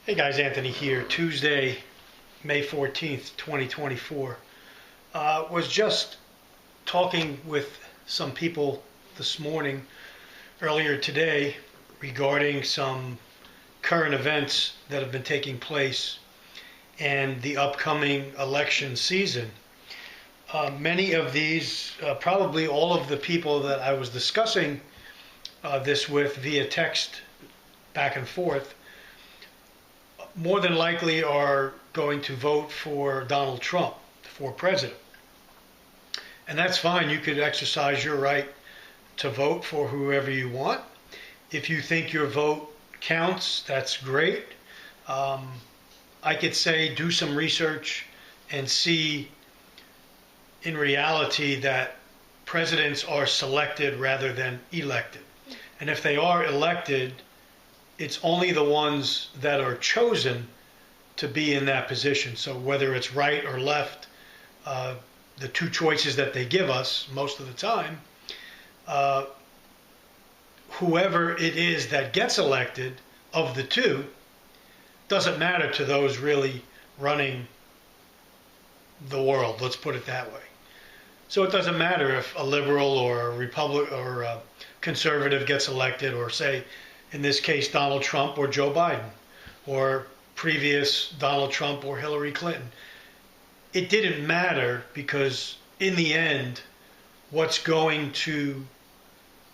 Hey guys, Anthony here. Tuesday, May 14th, 2024. Was just talking with some people this morning, earlier today, regarding some current events that have been taking place and the upcoming election season. Many of these, probably all of the people that I was discussing this with via text back and forth, more than likely are going to vote for Donald Trump for president. And that's fine. You could exercise your right to vote for whoever you want. If you think your vote counts, that's great. I could say do some research and see in reality that presidents are selected rather than elected. And if they are elected, it's only the ones that are chosen to be in that position. So whether it's right or left, the two choices that they give us most of the time, whoever it is that gets elected of the two doesn't matter to those really running the world, let's put it that way. So it doesn't matter if a liberal or a Republican or a conservative gets elected, or say, in this case, Donald Trump or Joe Biden, or previous Donald Trump or Hillary Clinton. It didn't matter, because in the end, what's going to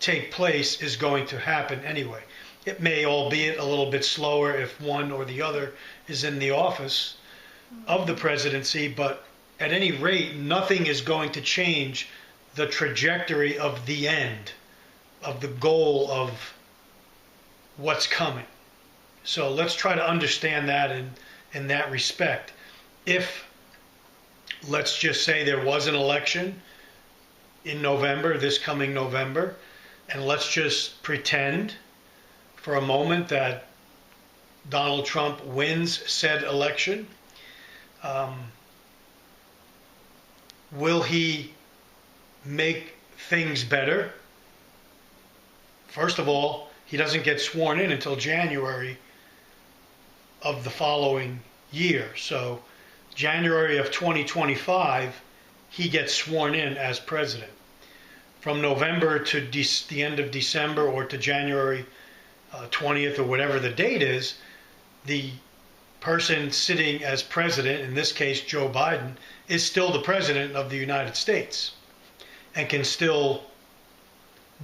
take place is going to happen anyway. It may, albeit a little bit slower if one or the other is in the office of the presidency, but at any rate, nothing is going to change the trajectory of the end, of the goal of what's coming. So let's try to understand that in that respect. If, let's just say, there was an election in November, this coming November, and let's just pretend for a moment that Donald Trump wins said election, will he make things better? First of all, he doesn't get sworn in until January of the following year. So January of 2025, he gets sworn in as president. From November to the end of December, or to January 20th, or whatever the date is, the person sitting as president, in this case Joe Biden, is still the president of the United States and can still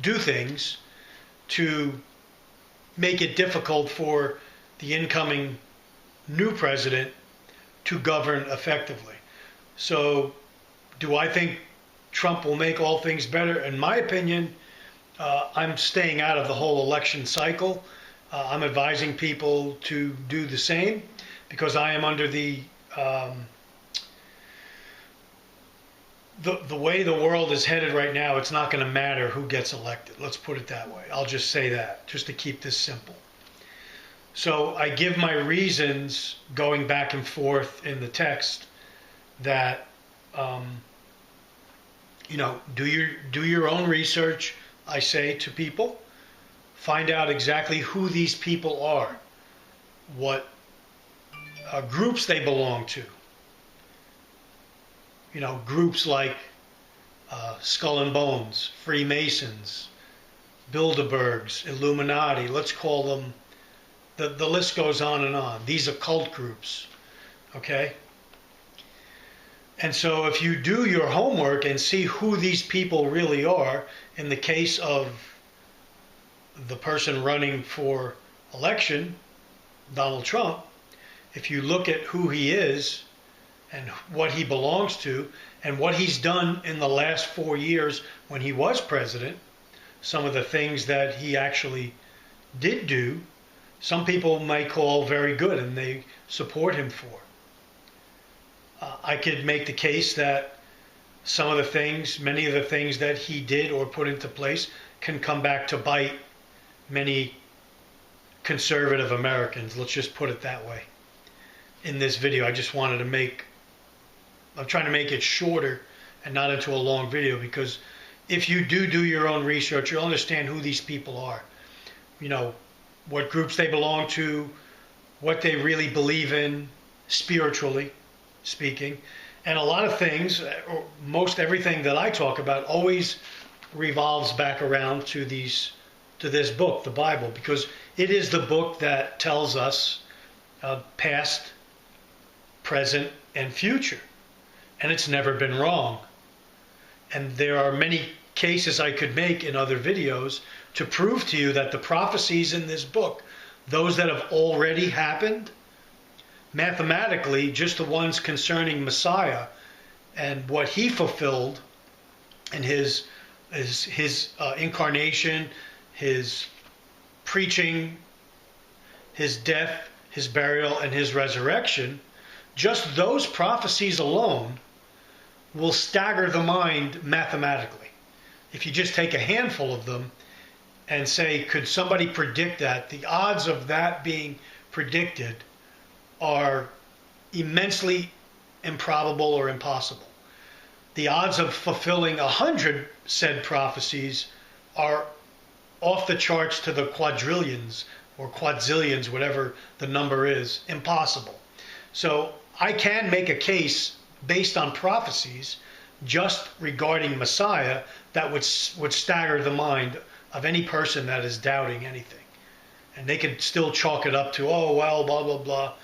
do things to make it difficult for the incoming new president to govern effectively. So do I think Trump will make all things better? In my opinion, I'm staying out of the whole election cycle. I'm advising people to do the same, because I am under the way the world is headed right now. It's not going to matter who gets elected. Let's put it that way. I'll just say that, just to keep this simple. So I give my reasons, going back and forth in the text, that do your own research. I say to people, find out exactly who these people are, what groups they belong to. Groups like Skull and Bones, Freemasons, Bilderbergs, Illuminati, let's call them, the list goes on and on. These are cult groups, okay? And so if you do your homework and see who these people really are, in the case of the person running for election, Donald Trump, if you look at who he is and what he belongs to and what he's done in the last 4 years when he was president, some of the things that he actually did do, some people might call very good and they support him for. I could make the case that some of the things, many of the things that he did or put into place can come back to bite many conservative Americans. Let's just put it that way. In this video, I just wanted to I'm trying to make it shorter and not into a long video, because if you do your own research, you'll understand who these people are. What groups they belong to, what they really believe in spiritually speaking. And a lot of things, or most everything that I talk about, always revolves back around to this book, the Bible, because it is the book that tells us past, present, and future. And it's never been wrong. And there are many cases I could make in other videos to prove to you that the prophecies in this book, those that have already happened, mathematically, just the ones concerning Messiah and what he fulfilled in his incarnation, his preaching, his death, his burial, and his resurrection, just those prophecies alone will stagger the mind mathematically. If you just take a handful of them and say, could somebody predict that? The odds of that being predicted are immensely improbable or impossible. The odds of fulfilling 100 said prophecies are off the charts to the quadrillions or quadzillions, whatever the number is, impossible. So I can make a case based on prophecies just regarding Messiah that would stagger the mind of any person that is doubting anything. And they could still chalk it up to, oh, well, blah, blah, blah.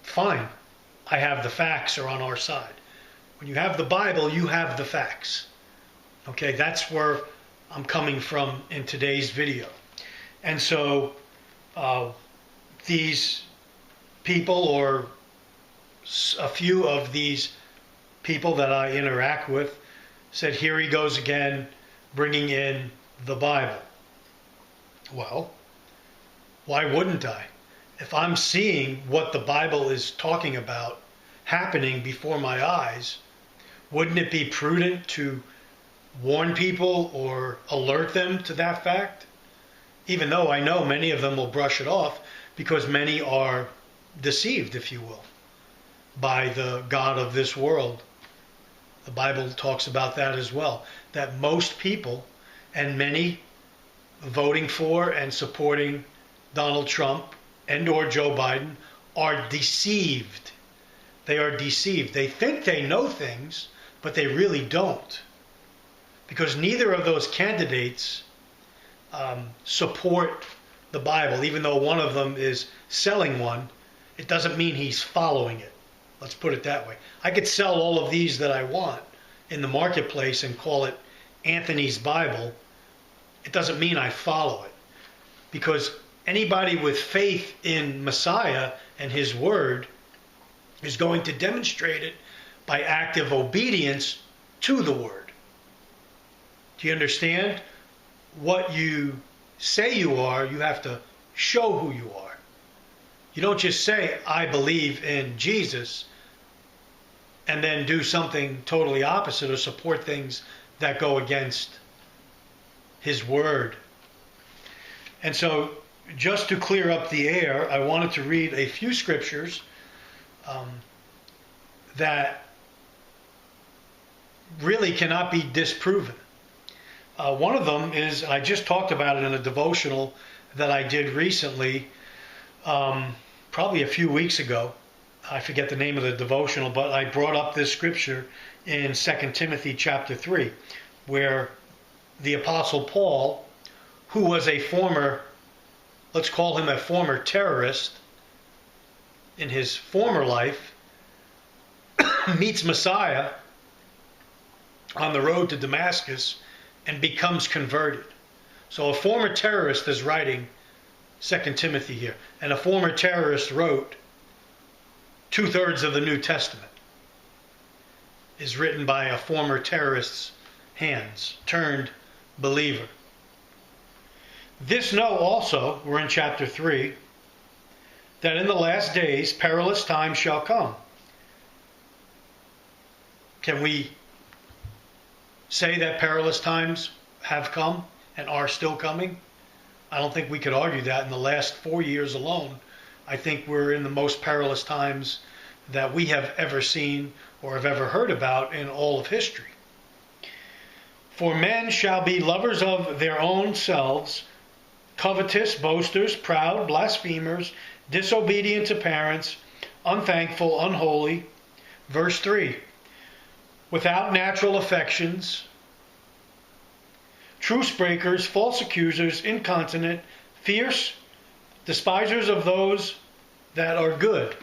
Fine. I have the facts are on our side. When you have the Bible, you have the facts. Okay, that's where I'm coming from in today's video. And so these people, or a few of these people that I interact with, said, here he goes again, bringing in the Bible. Well, why wouldn't I? If I'm seeing what the Bible is talking about happening before my eyes, wouldn't it be prudent to warn people or alert them to that fact? Even though I know many of them will brush it off, because many are deceived, if you will, by the God of this world. The Bible talks about that as well, that most people, and many voting for and supporting Donald Trump and or Joe Biden, are deceived. They are deceived. They think they know things, but they really don't. Because neither of those candidates support the Bible. Even though one of them is selling one, it doesn't mean he's following it. Let's put it that way. I could sell all of these that I want in the marketplace and call it Anthony's Bible. It doesn't mean I follow it. Because anybody with faith in Messiah and his word is going to demonstrate it by active obedience to the word. Do you understand? What you say you are, you have to show who you are. You don't just say, I believe in Jesus, and then do something totally opposite or support things that go against his word. And so, just to clear up the air, I wanted to read a few scriptures that really cannot be disproven. One of them is, I just talked about it in a devotional that I did recently, probably a few weeks ago. I forget the name of the devotional, but I brought up this scripture in 2 Timothy chapter 3, where the Apostle Paul, who was a former, let's call him a former terrorist in his former life, meets Messiah on the road to Damascus and becomes converted. So a former terrorist is writing 2 Timothy here, and a former terrorist wrote 2/3 of the New Testament is written by a former terrorist's hands, turned believer. This know also, we're in chapter 3, that in the last days perilous times shall come. Can we say that perilous times have come and are still coming? I don't think we could argue that. In the last 4 years alone, I think we're in the most perilous times that we have ever seen or have ever heard about in all of history. For men shall be lovers of their own selves, covetous, boasters, proud, blasphemers, disobedient to parents, unthankful, unholy. Verse 3, without natural affections, truce breakers, false accusers, incontinent, fierce, despisers of those that are good.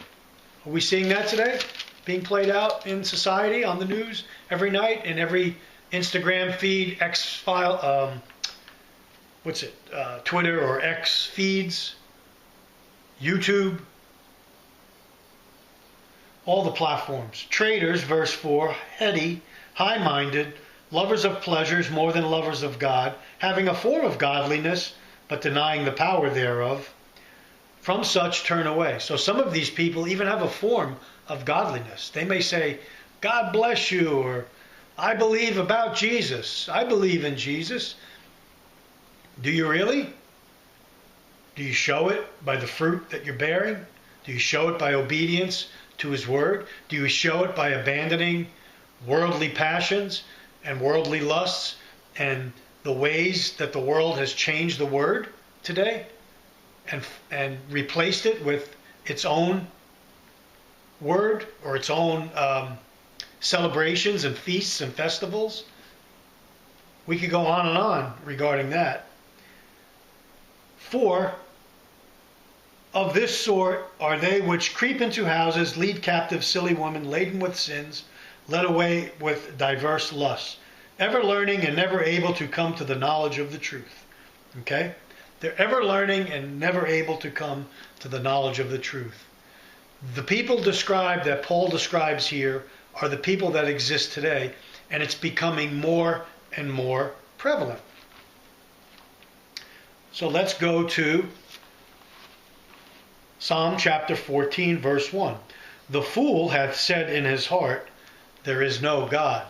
Are we seeing that today? Being played out in society, on the news, every night, in every Instagram feed, Twitter or X feeds, YouTube, all the platforms. Traitors, verse 4, heady, high-minded, lovers of pleasures more than lovers of God, having a form of godliness, but denying the power thereof. From such turn away. So some of these people even have a form of godliness. They may say, God bless you, or I believe about Jesus. I believe in Jesus. Do you really? Do you show it by the fruit that you're bearing? Do you show it by obedience to His Word? Do you show it by abandoning worldly passions and worldly lusts and the ways that the world has changed the Word today and replaced it with its own Word or its own celebrations and feasts and festivals? We could go on and on regarding that. 4, of this sort are they which creep into houses, lead captive silly women, laden with sins, led away with diverse lusts, ever learning and never able to come to the knowledge of the truth. Okay? They're ever learning and never able to come to the knowledge of the truth. The people described that Paul describes here are the people that exist today, and it's becoming more and more prevalent. So let's go to Psalm chapter 14, verse 1. The fool hath said in his heart, there is no God.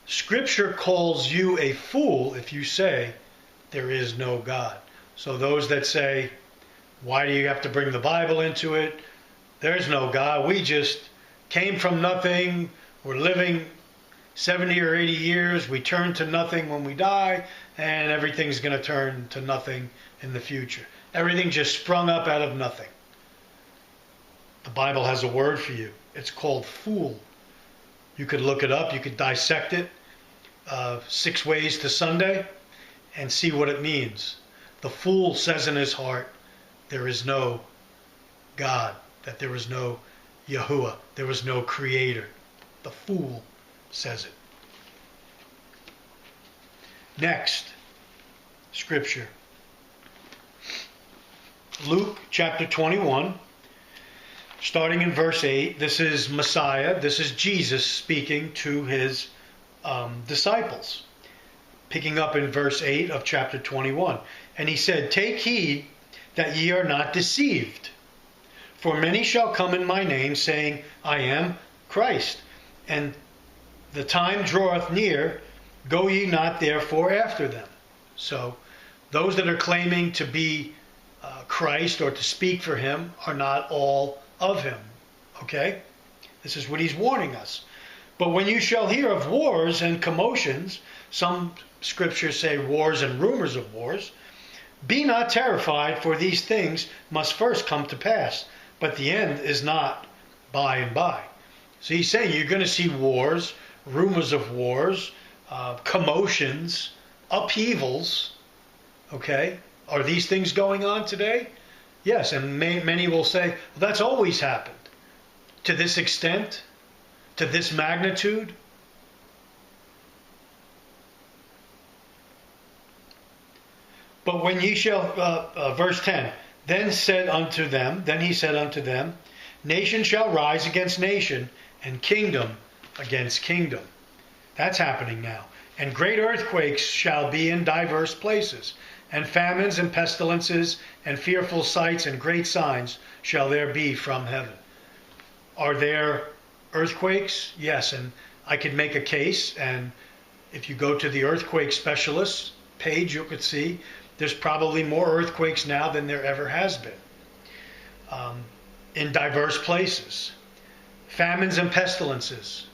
Scripture calls you a fool if you say, there is no God. So those that say, why do you have to bring the Bible into it? There's no God. We just came from nothing. We're living 70 or 80 years. We turn to nothing when we die, and everything's going to turn to nothing in the future. Everything just sprung up out of nothing. The Bible has a word for you. It's called fool. You could look it up. You could dissect it. 6 Ways to Sunday, and see what it means. The fool says in his heart, there is no God, that there is no Yahuwah, there is no Creator. The fool says it. Next, Scripture. Luke chapter 21, starting in verse 8. This is Messiah, this is Jesus speaking to His disciples. Picking up in verse 8 of chapter 21. And He said, take heed that ye are not deceived. For many shall come in my name, saying, I am Christ. And the time draweth near, go ye not therefore after them. So, those that are claiming to be Christ or to speak for Him are not all of Him. Okay? This is what He's warning us. But when you shall hear of wars and commotions, some scriptures say wars and rumors of wars, be not terrified, for these things must first come to pass. But the end is not by and by. So He's saying you're going to see wars, rumors of wars, commotions, upheavals. Okay? Are these things going on today? Yes, and many will say, well, that's always happened. To this extent? To this magnitude? But when ye shall, verse 10, then he said unto them, nation shall rise against nation, and kingdom against kingdom. That's happening now. And great earthquakes shall be in diverse places, and famines and pestilences, and fearful sights and great signs shall there be from heaven. Are there earthquakes? Yes, and I could make a case, and if you go to the earthquake specialists page, you could see there's probably more earthquakes now than there ever has been in diverse places. Famines and pestilences.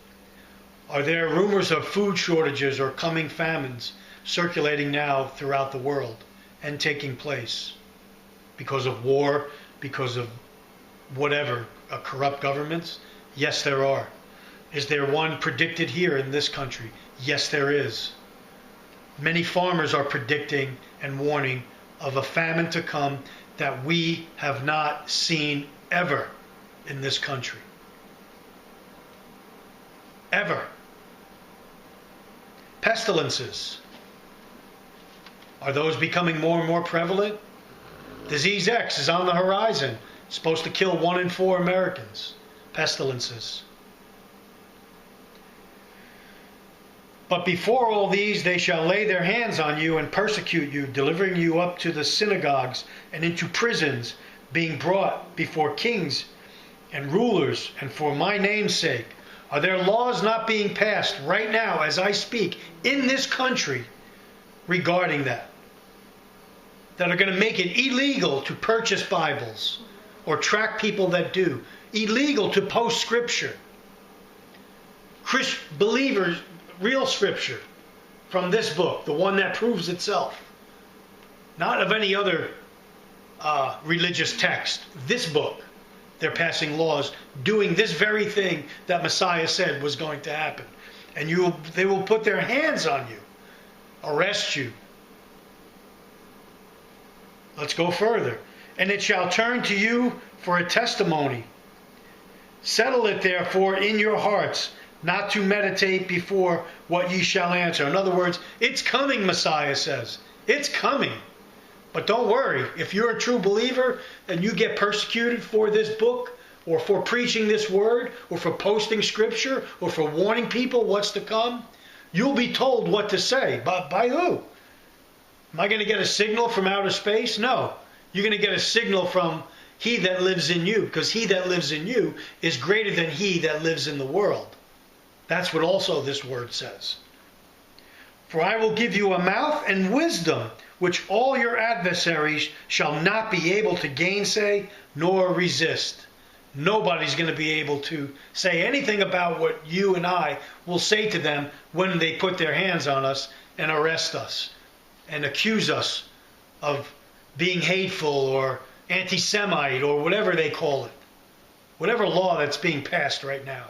Are there rumors of food shortages or coming famines circulating now throughout the world and taking place because of war because of whatever, corrupt governments? Yes, there are. Is there one predicted here in this country? Yes, there is. Many farmers are predicting and warning of a famine to come that we have not seen ever in this country. Ever. Pestilences. Are those becoming more and more prevalent? Disease X is on the horizon. It's supposed to kill 1 in 4 Americans. Pestilences. But before all these, they shall lay their hands on you and persecute you, delivering you up to the synagogues and into prisons, being brought before kings and rulers, and for my name's sake. Are there laws not being passed right now as I speak in this country regarding that? That are going to make it illegal to purchase Bibles or track people that do. Illegal to post Scripture. Believers, real Scripture from this book, the one that proves itself. Not of any other religious text. This book. They're passing laws doing this very thing that Messiah said was going to happen. And they will put their hands on you, arrest you. Let's go further. And it shall turn to you for a testimony. Settle it therefore in your hearts, not to meditate before what ye shall answer. In other words, it's coming, Messiah says. It's coming. But don't worry, if you're a true believer and you get persecuted for this book, or for preaching this word, or for posting Scripture, or for warning people what's to come, you'll be told what to say. By who? Am I going to get a signal from outer space? No. You're going to get a signal from He that lives in you, because He that lives in you is greater than he that lives in the world. That's what also this word says. For I will give you a mouth and wisdom, which all your adversaries shall not be able to gainsay nor resist. Nobody's going to be able to say anything about what you and I will say to them when they put their hands on us and arrest us and accuse us of being hateful or anti-Semite or whatever they call it. Whatever law that's being passed right now.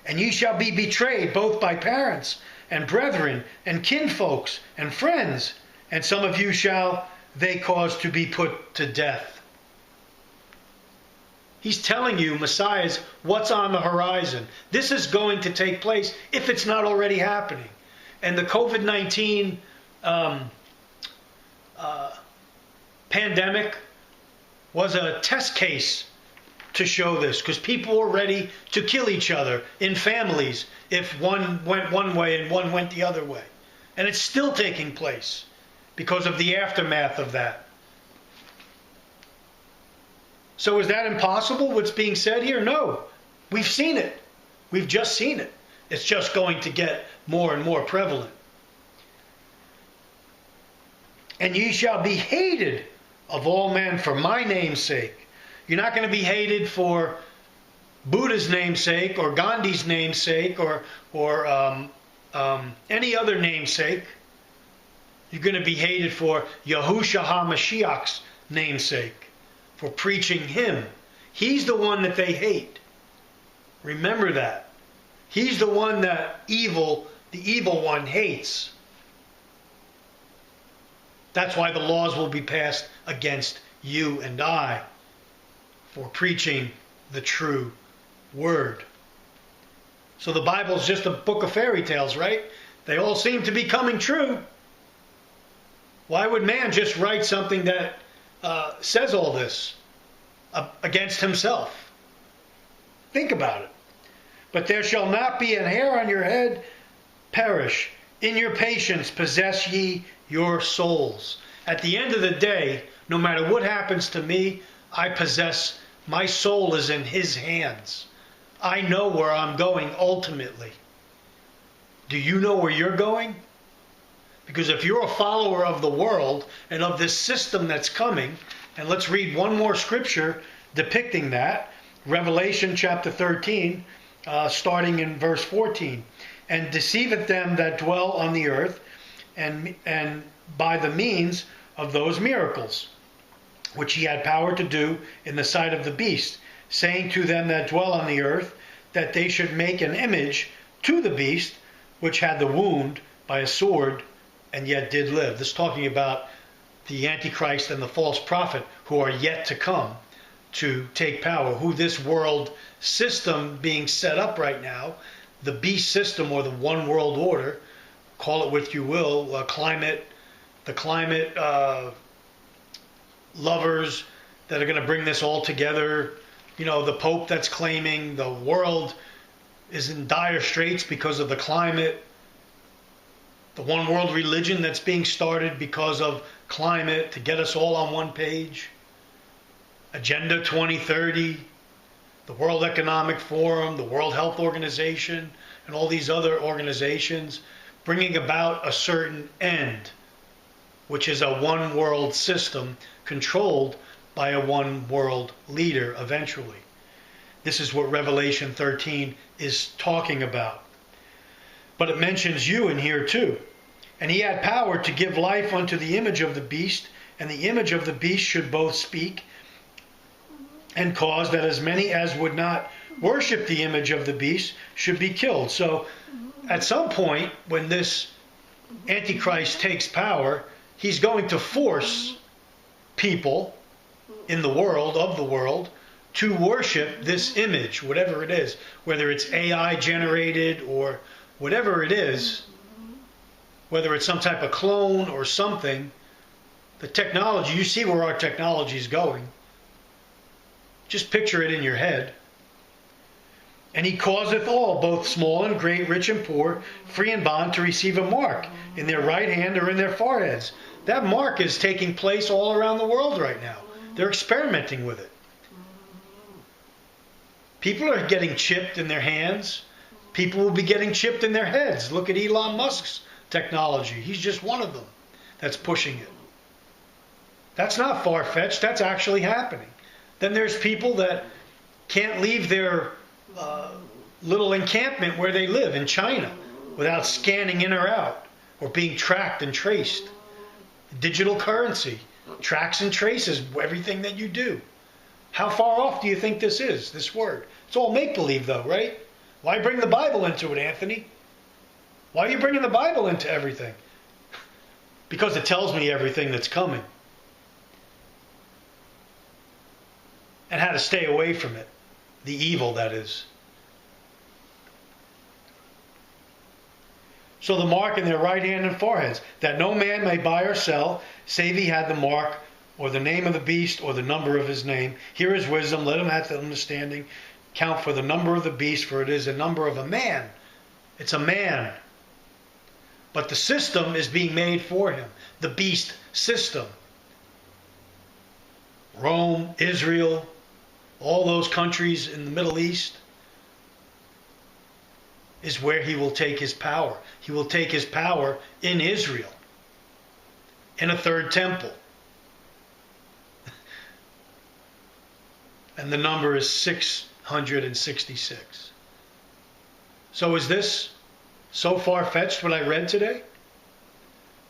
And ye shall be betrayed both by parents and brethren and kinfolks and friends, and some of you shall they cause to be put to death. He's telling you, Messiah's, what's on the horizon. This is going to take place if it's not already happening. And the COVID-19 pandemic was a test case to show this, because people were ready to kill each other in families if one went one way and one went the other way. And it's still taking place because of the aftermath of that. So is that impossible, what's being said here? No. We've seen it. We've just seen it. It's just going to get more and more prevalent. And ye shall be hated of all men for my name's sake. You're not going to be hated for Buddha's namesake or Gandhi's namesake or any other namesake. You're going to be hated for Yahushua HaMashiach's namesake, for preaching Him. He's the one that they hate. Remember that. He's the one that the evil one hates. That's why the laws will be passed against you and I for preaching the true word. So the Bible's just a book of fairy tales, right? They all seem to be coming true. Why would man just write something that says all this against himself? Think about it. But there shall not be an hair on your head perish. In your patience possess ye your souls. At the end of the day, no matter what happens to me, I possess, my soul is in His hands. I know where I'm going ultimately. Do you know where you're going? Because if you're a follower of the world and of this system that's coming, and let's read one more scripture depicting that, Revelation chapter 13, starting in verse 14. And deceiveth them that dwell on the earth, and by the means of those miracles, which he had power to do in the sight of the beast, saying to them that dwell on the earth, that they should make an image to the beast, which had the wound by a sword, and yet did live. This is talking about the Antichrist and the false prophet who are yet to come to take power, who this world system being set up right now, the beast system or the one world order, call it what you will, the climate lovers that are going to bring this all together. You know, the Pope that's claiming the world is in dire straits because of the climate. The one world religion that's being started because of climate to get us all on one page. Agenda 2030, the World Economic Forum, the World Health Organization, and all these other organizations bringing about a certain end, which is a one world system controlled by a one world leader eventually. This is what Revelation 13 is talking about. But it mentions you in here too. And he had power to give life unto the image of the beast, and the image of the beast should both speak and cause that as many as would not worship the image of the beast should be killed. So at some point when this Antichrist takes power, he's going to force people in the world, of the world, to worship this image, whatever it is, whether it's AI generated or whatever it is, whether it's some type of clone or something. The technology, you see where our technology is going. Just picture it in your head. And he causeth all, both small and great, rich and poor, free and bond, to receive a mark in their right hand or in their foreheads. That mark is taking place all around the world right now. They're experimenting with it. People are getting chipped in their hands. People will be getting chipped in their heads. Look at Elon Musk's technology. He's just one of them that's pushing it. That's not far-fetched. That's actually happening. Then there's people that can't leave their little encampment where they live in China without scanning in or out or being tracked and traced. Digital currency tracks and traces everything that you do. How far off do you think this is, this word? It's all make-believe though, right? Why bring the Bible into it, Anthony? Why are you bringing the Bible into everything? Because it tells me everything that's coming. And how to stay away from it. The evil, that is. So the mark in their right hand and foreheads, that no man may buy or sell, save he had the mark, or the name of the beast, or the number of his name. Here is wisdom, let him have the understanding. Count for the number of the beast, for it is a number of a man. It's a man. But the system is being made for him. The beast system. Rome, Israel, all those countries in the Middle East is where he will take his power. He will take his power in Israel, in a third temple. And the number is 666. So is this so far-fetched what I read today?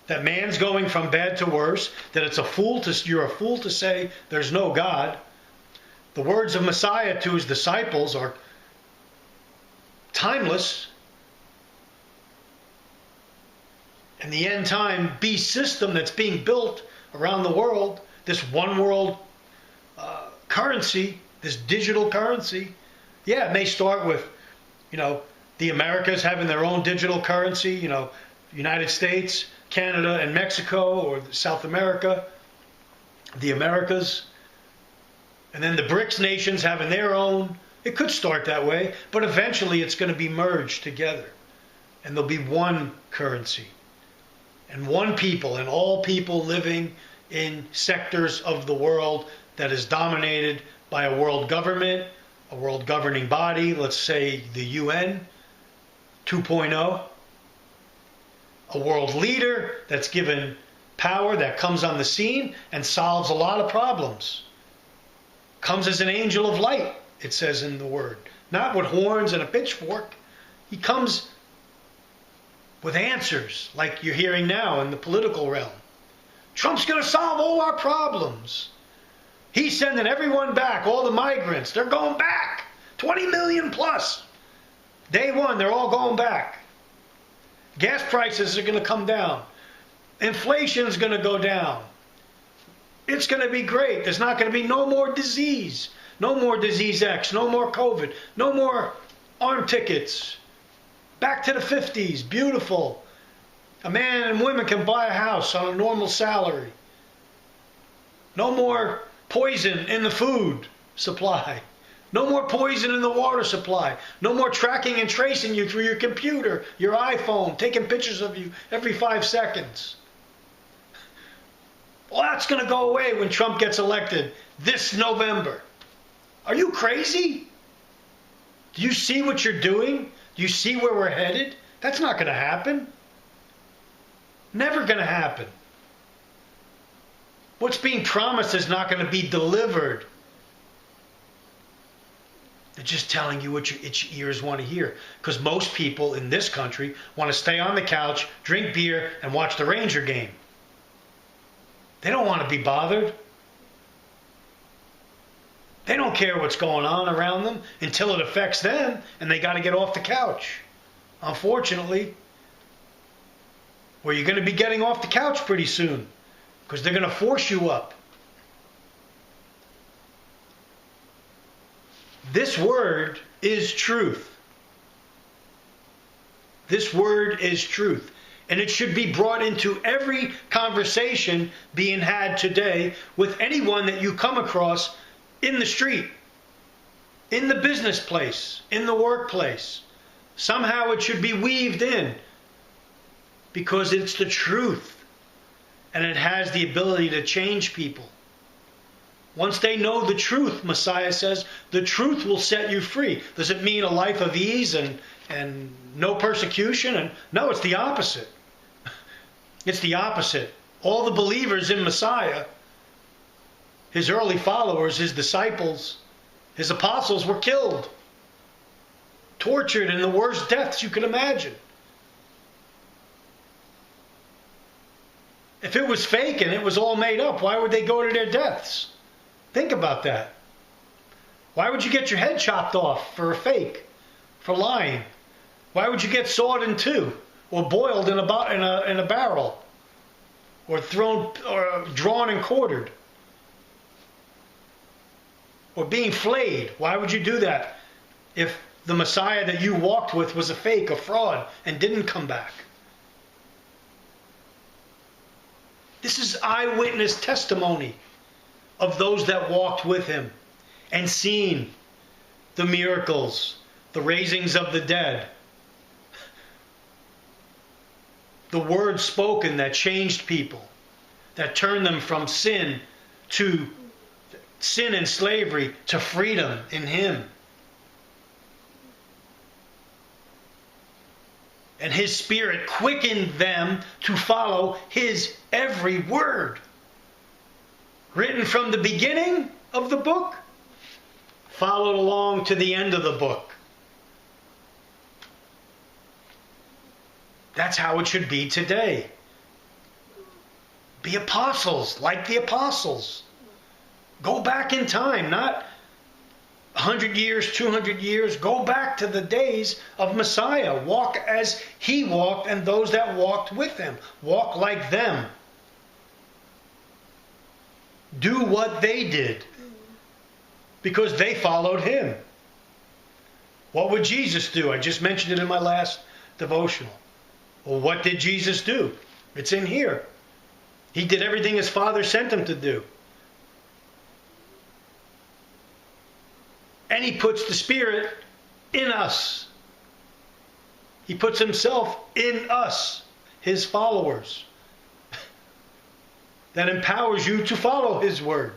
That man's going from bad to worse, that it's you're a fool to say there's no God. The words of Messiah to his disciples are timeless. And the end time beast system that's being built around the world, this one world currency, this digital currency, yeah, it may start with, the Americas having their own digital currency, United States, Canada, and Mexico, or South America, the Americas. And then the BRICS nations having their own. It could start that way, but eventually it's going to be merged together. And there'll be one currency. And one people, and all people living in sectors of the world that is dominated by a world government, a world governing body, let's say the UN 2.0. A world leader that's given power, that comes on the scene and solves a lot of problems. Comes as an angel of light, it says in the word. Not with horns and a pitchfork. He comes with answers, like you're hearing now in the political realm. Trump's going to solve all our problems. He's sending everyone back, all the migrants. They're going back. 20 million plus. Day one, they're all going back. Gas prices are going to come down. Inflation's going to go down. It's going to be great. There's not going to be no more disease. No more disease X. No more COVID. No more arm tickets. Back to the 50s. Beautiful. A man and women can buy a house on a normal salary. No more poison in the food supply. No more poison in the water supply. No more tracking and tracing you through your computer, your iPhone, taking pictures of you every 5 seconds. Well, that's going to go away when Trump gets elected this November. Are you crazy? Do you see what you're doing? Do you see where we're headed? That's not going to happen. Never going to happen. What's being promised is not going to be delivered. They're just telling you what your itchy ears want to hear. Because most people in this country want to stay on the couch, drink beer, and watch the Ranger game. They don't want to be bothered. They don't care what's going on around them until it affects them, and they got to get off the couch. Unfortunately, well, you're going to be getting off the couch pretty soon, because they're going to force you up. This word is truth. This word is truth. And it should be brought into every conversation being had today with anyone that you come across in the street, in the business place, in the workplace. Somehow it should be weaved in because it's the truth. And it has the ability to change people. Once they know the truth, Messiah says, the truth will set you free. Does it mean a life of ease and no persecution? And no, it's the opposite. It's the opposite. All the believers in Messiah, his early followers, his disciples, his apostles were killed, tortured in the worst deaths you can imagine. If it was fake and it was all made up, why would they go to their deaths? Think about that. Why would you get your head chopped off for a fake, for lying? Why would you get sawed in two, or boiled in a barrel, or thrown, or drawn and quartered, or being flayed? Why would you do that if the Messiah that you walked with was a fake, a fraud, and didn't come back? This is eyewitness testimony of those that walked with him and seen the miracles, the raisings of the dead, the words spoken that changed people, that turned them from sin and slavery to freedom in him. And his Spirit quickened them to follow his every word. Written from the beginning of the book, followed along to the end of the book. That's how it should be today. Be apostles, like the apostles. Go back in time, not 100 years, 200 years. Go back to the days of Messiah. Walk as he walked and those that walked with him. Walk like them. Do what they did because they followed him. What would Jesus do? I just mentioned it in my last devotional. Well, what did Jesus do? It's in here. He did everything his Father sent him to do. And he puts the Spirit in us. He puts himself in us, his followers. That empowers you to follow his word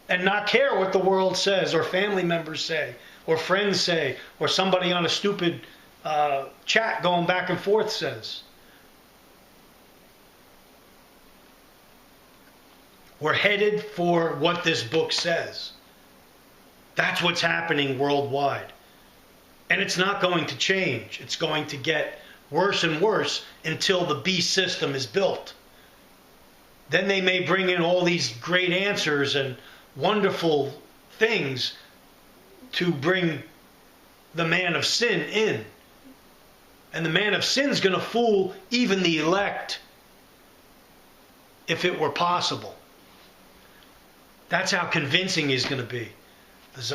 and not care what the world says or family members say or friends say or somebody on a stupid chat going back and forth says. We're headed for what this book says. That's what's happening worldwide. And it's not going to change. It's going to get worse and worse until the beast system is built. Then they may bring in all these great answers and wonderful things to bring the man of sin in. And the man of sin is going to fool even the elect if it were possible. That's how convincing he's going to be.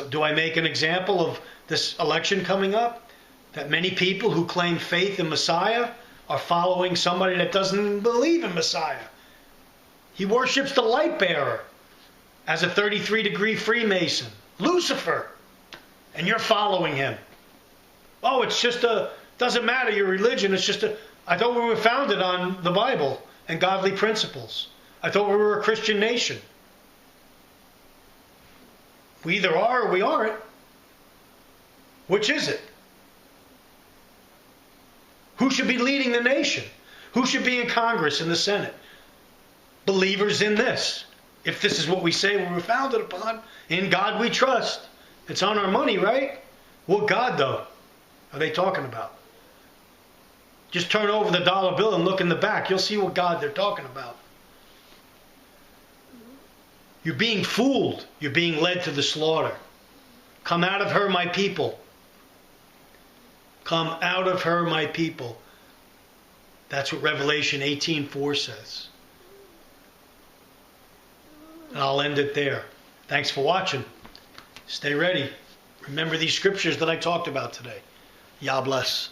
Do I make an example of this election coming up? That many people who claim faith in Messiah are following somebody that doesn't believe in Messiah. He worships the light bearer as a 33-degree Freemason, Lucifer, and you're following him. Oh, it's just doesn't matter your religion, it's just I thought we were founded on the Bible and godly principles. I thought we were a Christian nation. We either are or we aren't. Which is it? Who should be leading the nation? Who should be in Congress and the Senate? Believers in this. If this is what we say we were founded upon, in God we trust. It's on our money, right? What God, though, are they talking about? Just turn over the dollar bill and look in the back. You'll see what God they're talking about. You're being fooled. You're being led to the slaughter. Come out of her, my people. Come out of her, my people. That's what Revelation 18:4 says. And I'll end it there. Thanks for watching. Stay ready. Remember these scriptures that I talked about today. Yah bless.